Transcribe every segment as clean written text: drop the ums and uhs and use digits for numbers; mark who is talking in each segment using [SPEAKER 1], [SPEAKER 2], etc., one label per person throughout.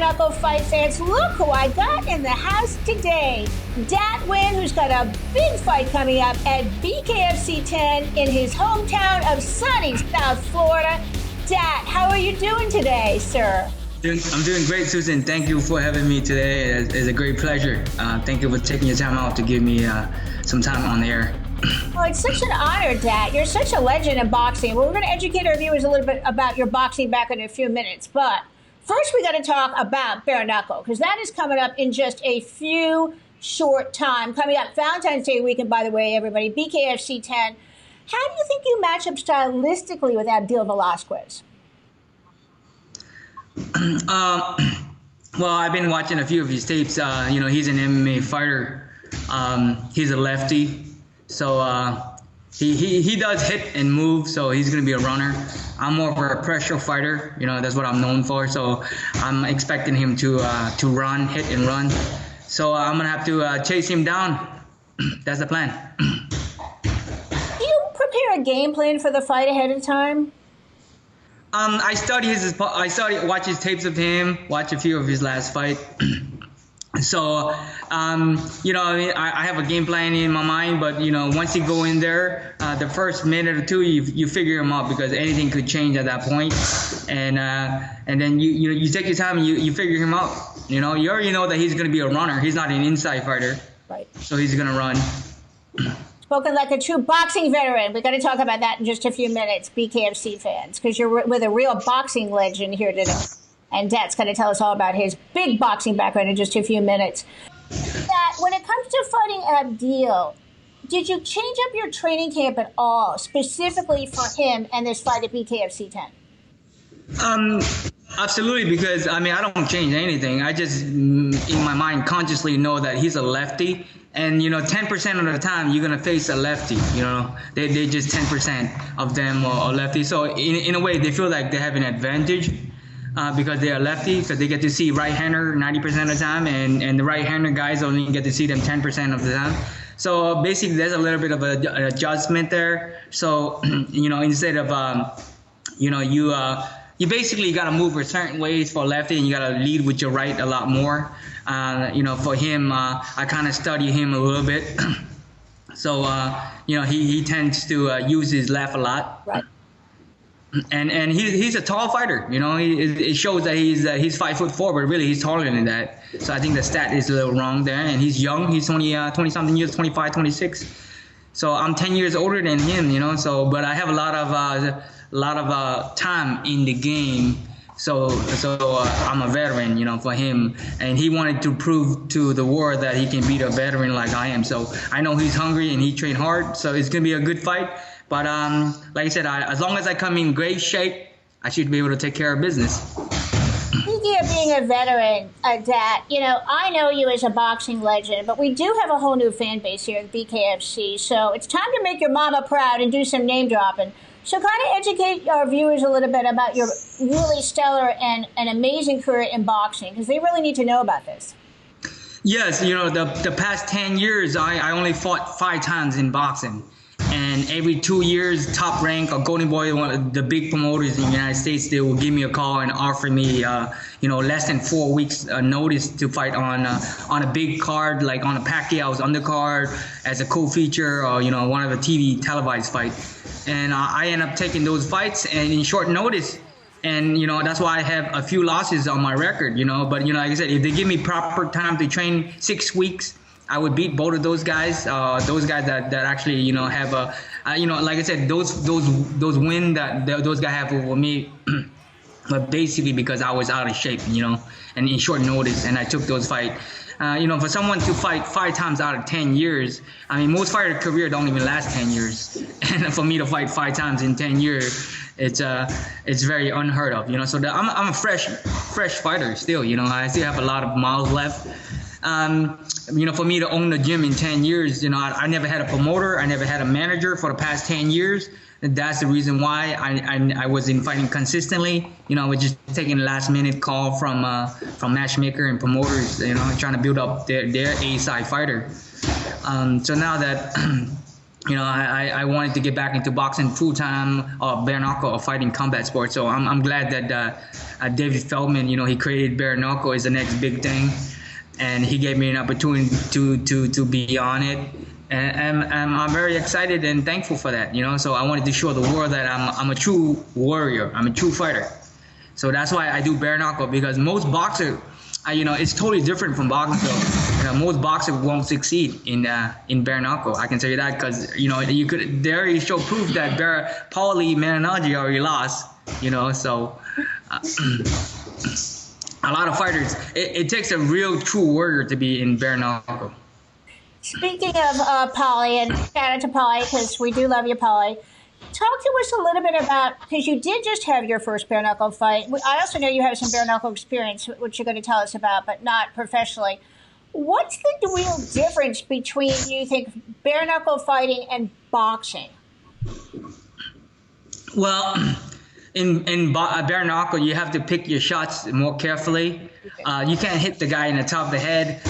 [SPEAKER 1] Knuckle fight fans, look who I got in the house today. Dat Nguyen, who's got a big fight coming up at BKFC 10 in his hometown of sunny South Florida. Dat, how are you doing today, sir?
[SPEAKER 2] I'm doing great, Susan. Thank you for having me today. It's a great pleasure. Thank you for taking your time out to give me some time on the air.
[SPEAKER 1] Well, it's such an honor, Dat. You're such a legend in boxing. Well, we're going to educate our viewers a little bit about your boxing background in a few minutes. But first, we got to talk about Bare Knuckle, because that is coming up in just a few short time. Coming up Valentine's Day weekend, by the way, everybody, BKFC 10. How do you think you match up stylistically with Abdiel Velazquez?
[SPEAKER 2] Well, I've been watching a few of his tapes. He's an MMA fighter. He's a lefty. So he does hit and move, so he's going to be a runner. I'm more of a pressure fighter. That's what I'm known for. So I'm expecting him to run, hit and run. So I'm going to have to chase him down. That's the plan.
[SPEAKER 1] Do you prepare a game plan for the fight ahead of time?
[SPEAKER 2] I watch his tapes of him, watch a few of his last fight. So, I have a game plan in my mind, but, once you go in there, the first minute or two, you figure him out, because anything could change at that point. And then you take your time and you figure him out. You already know that he's going to be a runner. He's not an inside fighter.
[SPEAKER 1] Right.
[SPEAKER 2] So he's going to run.
[SPEAKER 1] Spoken like a true boxing veteran. We're going to talk about that in just a few minutes, BKFC fans, because you're with a real boxing legend here today. And Dat's going to tell us all about his big boxing background in just a few minutes. Dat, when it comes to fighting Abdiel, did you change up your training camp at all, specifically for him and this fight at BKFC 10?
[SPEAKER 2] Absolutely, because, I don't change anything. I just, in my mind, consciously know that he's a lefty. And, 10% of the time, you're going to face a lefty. They just 10% of them are lefty. So, in a way, they feel like they have an advantage. Because they are lefty, because they get to see right-hander 90% of the time, and the right-hander guys only get to see them 10% of the time. So basically, there's a little bit of an adjustment there. So instead of you basically got to move a certain ways for lefty, and you got to lead with your right a lot more. For him, I kind of study him a little bit. So he tends to use his left a lot.
[SPEAKER 1] Right.
[SPEAKER 2] And he's a tall fighter. It shows that he's 5'4", but really he's taller than that. So I think the stat is a little wrong there. And he's young. He's 20-something years, 25, 26. So I'm 10 years older than him. So but I have a lot of time in the game. So I'm a veteran, for him. And he wanted to prove to the world that he can beat a veteran like I am. So I know he's hungry and he trained hard. So it's gonna be a good fight. But like I said, as long as I come in great shape, I should be able to take care of business.
[SPEAKER 1] Speaking of being a veteran, Dat, I know you as a boxing legend, but we do have a whole new fan base here at BKFC. So it's time to make your mama proud and do some name dropping. So kind of educate our viewers a little bit about your really stellar and amazing career in boxing, because they really need to know about this.
[SPEAKER 2] Yes, the past 10 years, I only fought 5 times in boxing. And every 2 years, Top Rank or Golden Boy, one of the big promoters in the United States, they will give me a call and offer me, less than 4 weeks notice to fight on a big card, like on a Pacquiao's undercard as a co-feature or, one of the TV televised fights. And I end up taking those fights and in short notice. And, that's why I have a few losses on my record, But, like I said, if they give me proper time to train 6 weeks, I would beat both of those guys. Those guys that actually have a like I said, those wins that those guys have over me, but basically because I was out of shape, and in short notice, and I took those fights. For someone to fight 5 times out of 10 years, most fighter career don't even last 10 years, and for me to fight 5 times in 10 years, it's very unheard of. So I'm a fresh fighter still. I still have a lot of miles left. For me to own the gym in 10 years, I never had a promoter. I never had a manager for the past 10 years. And that's the reason why I wasn't fighting consistently. I was just taking a last minute call from matchmaker and promoters, trying to build up their A-side fighter. So now that, you know, I wanted to get back into boxing full time, bare knuckle, or fighting combat sports. So I'm glad that David Feldman, you know, he created bare knuckle is the next big thing, and he gave me an opportunity to be on it, and I'm very excited and thankful for that. You know, so I wanted to show the world that I'm a true warrior, I'm a true fighter. So that's why I do bare knuckle, because most boxers, you know, it's totally different from boxing. So, you know, most boxers won't succeed in bare knuckle. I can tell you that, because you know they already show proof that Paulie Malignaggi already lost. You know, so a lot of fighters. It takes a real true warrior to be in bare knuckle.
[SPEAKER 1] Speaking of Paulie, and shout out to Paulie because we do love you, Paulie. Talk to us a little bit about, because you did just have your first bare knuckle fight. I also know you have some bare knuckle experience, which you're going to tell us about, but not professionally. What's the real difference between, you think, bare knuckle fighting and boxing?
[SPEAKER 2] Well, in bare knuckle, you have to pick your shots more carefully. You can't hit the guy in the top of the head.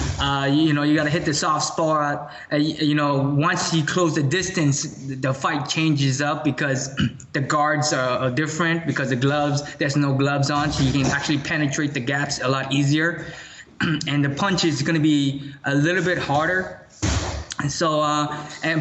[SPEAKER 2] You know, you got to hit the soft spot. You know, once you close the distance, the fight changes up, because the guards are different, because the gloves, there's no gloves on, so you can actually penetrate the gaps a lot easier. And the punch is going to be a little bit harder. So,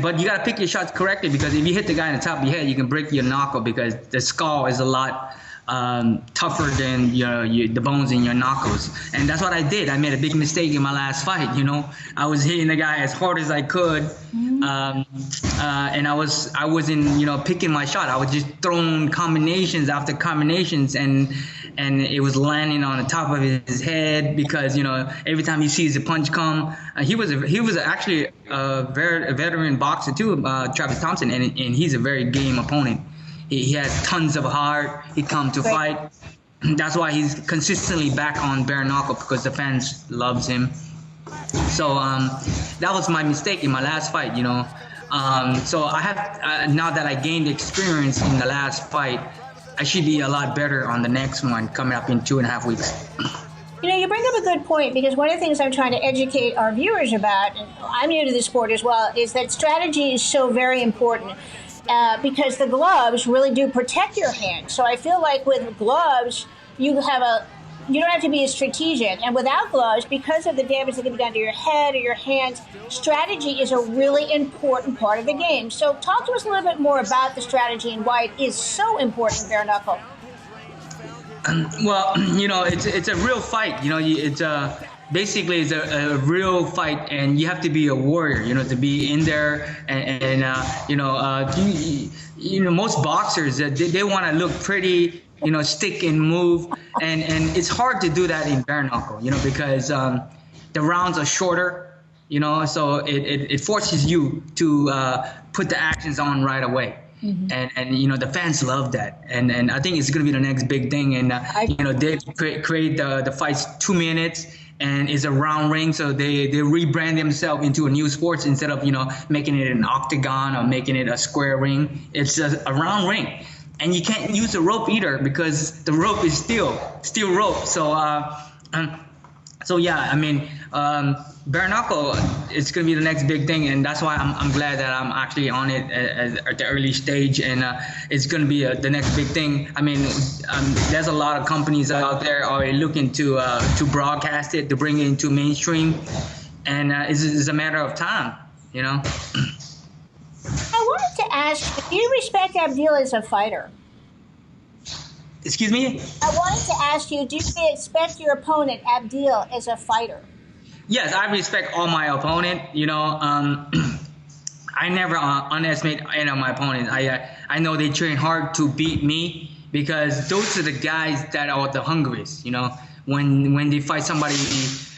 [SPEAKER 2] but you got to pick your shots correctly, because if you hit the guy in the top of your head, you can break your knuckle, because the skull is a lot tougher than the bones in your knuckles. And that's what I did. I made a big mistake in my last fight. You know, I was hitting the guy as hard as I could, and I wasn't picking my shot. I was just throwing combinations after combinations, and it was landing on the top of his head, because every time he sees a punch come, he was actually a veteran boxer too, Travis Thompson, and he's a very game opponent. He has tons of heart. He come to fight. That's why he's consistently back on bare knuckle, because the fans loves him. So that was my mistake in my last fight. So I have now that I gained experience in the last fight, I should be a lot better on the next one coming up in 2.5 weeks.
[SPEAKER 1] You bring up a good point, because one of the things I'm trying to educate our viewers about, and I'm new to the sport as well, is that strategy is so very important. Because the gloves really do protect your hand. So I feel like with gloves, you don't have to be as strategic. And without gloves, because of the damage that can be done to your head or your hands, strategy is a really important part of the game. So talk to us a little bit more about the strategy and why it is so important in bare knuckle.
[SPEAKER 2] Well, it's a real fight. Basically, it's a real fight, and you have to be a warrior, to be in there. And most boxers, they want to look pretty, stick and move. And it's hard to do that in bare knuckle, because the rounds are shorter, so it forces you to put the actions on right away. Mm-hmm. And the fans love that, and I think it's gonna be the next big thing. And they create the fights 2 minutes, and it's a round ring, so they rebrand themselves into a new sport instead of making it an octagon or making it a square ring. It's a round ring, and you can't use a rope either, because the rope is steel rope. So yeah, bare knuckle, it's going to be the next big thing, and that's why I'm glad that I'm actually on it at the early stage, and it's going to be the next big thing. There's a lot of companies out there already looking to broadcast it, to bring it into mainstream, and it's a matter of time,
[SPEAKER 1] I wanted to ask, do you respect Abdiel as a fighter?
[SPEAKER 2] Excuse me?
[SPEAKER 1] I wanted to ask you, do you respect your opponent, Abdiel, as a fighter?
[SPEAKER 2] Yes, I respect all my opponent. I never underestimate any of my opponents. I know they train hard to beat me, because those are the guys that are the hungriest. When they fight somebody.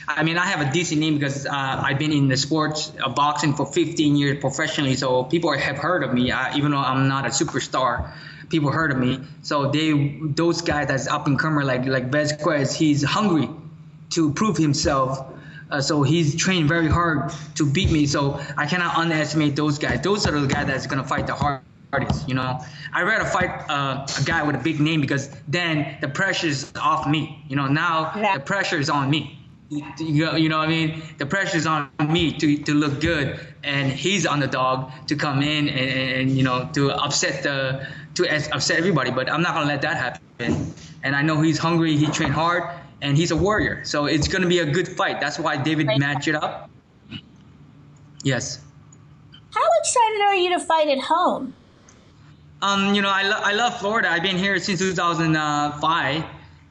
[SPEAKER 2] I have a decent name because I've been in the sports of boxing for 15 years professionally, so people have heard of me, even though I'm not a superstar. People heard of me, so those guys that's up and comer like Velazquez, he's hungry to prove himself, so he's trained very hard to beat me. So I cannot underestimate those guys. Those are the guys that's gonna fight the hardest. I'd rather fight a guy with a big name, because then the pressure is off me. Now the pressure is on me. You know what I mean? The pressure's on me to look good, and he's underdog to come in and you know, to upset everybody. But I'm not gonna let that happen. And I know he's hungry. He trained hard, and he's a warrior. So it's gonna be a good fight. That's why David matched it up. Yes.
[SPEAKER 1] How excited are you to fight at home?
[SPEAKER 2] You know, I love Florida. I've been here since 2005,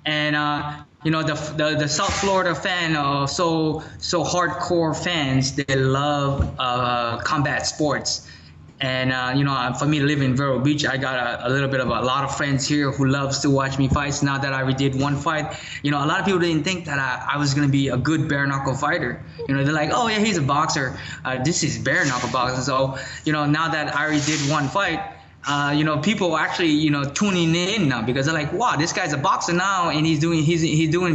[SPEAKER 2] and you know, the South Florida fan are so hardcore fans. They love combat sports, and you know, for me to live in Vero Beach, I got a lot of friends here who loves to watch me fight. Now that I already did one fight, you know, a lot of people didn't think that I was gonna be a good bare knuckle fighter. You know, they're like, oh yeah, he's a boxer. This is bare knuckle boxing. So you know, now that I already did one fight. You know, people are actually, you know, tuning in now because they're like, wow, this guy's a boxer now and he's doing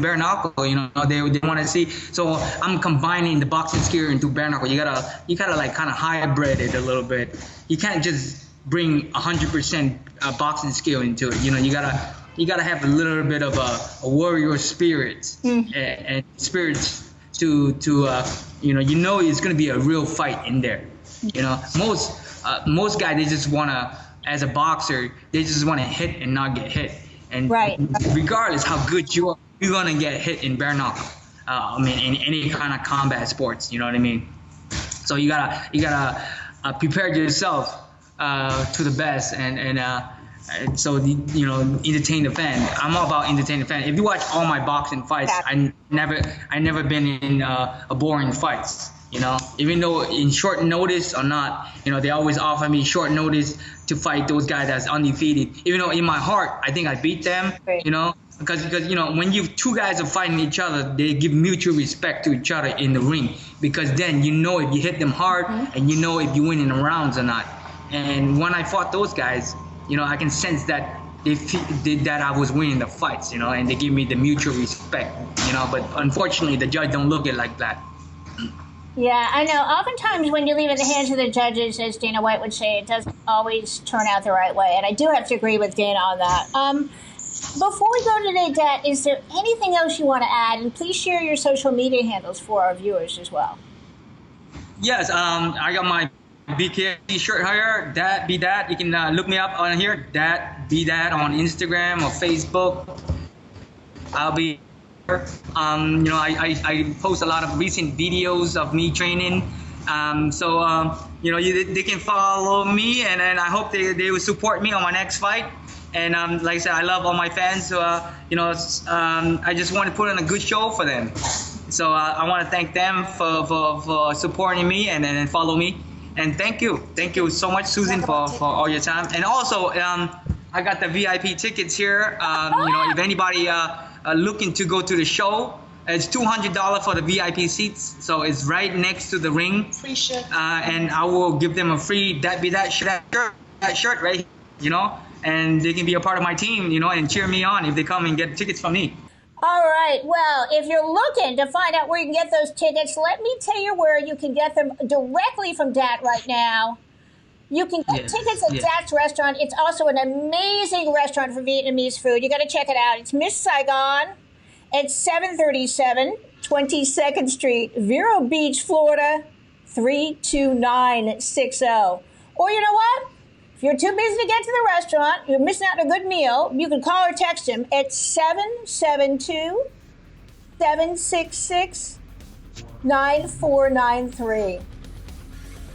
[SPEAKER 2] bare knuckle. You know, they want to see. So I'm combining the boxing skill into bare knuckle. You gotta like kind of hybrid it a little bit. You can't just bring 100% boxing skill into it. You know, you gotta have a little bit of a warrior spirit and spirits to you know it's gonna be a real fight in there. You know, most guys, they just wanna. As a boxer, they just want to hit and not get hit. And regardless how good you are, you're going to get hit in bare knuckle. I mean, in any kind of combat sports, you know what I mean? So you gotta prepare yourself to the best and so, you know, entertain the fan. I'm all about entertaining the fan. If you watch all my boxing fights, I never been in a boring fights. You know, even though in short notice or not, you know, they always offer me short notice to fight those guys that's undefeated. Even though in my heart, I think I beat them, you know, because you know, when two guys are fighting each other, they give mutual respect to each other in the ring, because then you know if you hit them hard and you know if you win in the rounds or not. And when I fought those guys, you know, I can sense that that I was winning the fights, you know, and they give me the mutual respect, you know. But unfortunately, the judge don't look at it like that.
[SPEAKER 1] Yeah, I know. Oftentimes when you leave it in the hands of the judges, as Dana White would say, it doesn't always turn out the right way. And I do have to agree with Dana on that. Before we go today, Dat, is there anything else you want to add? And please share your social media handles for our viewers as well.
[SPEAKER 2] Yes, I got my BKFC shirt here, Dat Be Dat. You can look me up on here, Dat Be Dat on Instagram or Facebook. I'll be you know, I post a lot of recent videos of me training. So you know, they can follow me, and I hope they will support me on my next fight. And like I said, I love all my fans. So you know, I just want to put on a good show for them. So I want to thank them for supporting me and follow me. And thank you so much, Susan, for all your time. And also, I got the VIP tickets here. You know, if anybody looking to go to the show, it's $200 for the VIP seats. So it's right next to the ring.
[SPEAKER 3] Free shirt.
[SPEAKER 2] And I will give them a free that shirt right here, you know, and they can be a part of my team, you know, and cheer me on if they come and get tickets from me.
[SPEAKER 1] All right. Well, if you're looking to find out where you can get those tickets, let me tell you where you can get them directly from Dat right now. You can get tickets at Dat's restaurant. It's also an amazing restaurant for Vietnamese food. You got to check it out. It's Miss Saigon at 737 22nd Street, Vero Beach, Florida, 32960. Or you know what? If you're too busy to get to the restaurant, you're missing out on a good meal, you can call or text him at 772-766-9493.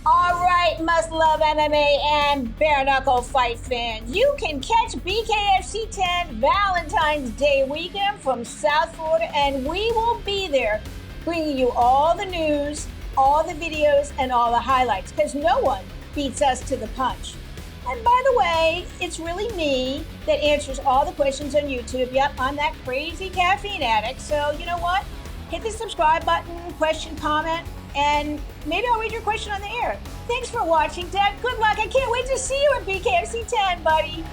[SPEAKER 1] All right, must love MMA and bare knuckle fight fans. You can catch BKFC 10 Valentine's Day weekend from South Florida, and we will be there bringing you all the news, all the videos, and all the highlights, because no one beats us to the punch. And by the way, it's really me that answers all the questions on YouTube. Yep, I'm that crazy caffeine addict. So you know what? Hit the subscribe button, question, comment, and maybe I'll read your question on the air. Thanks for watching, Dad. Good luck. I can't wait to see you at BKFC 10, buddy.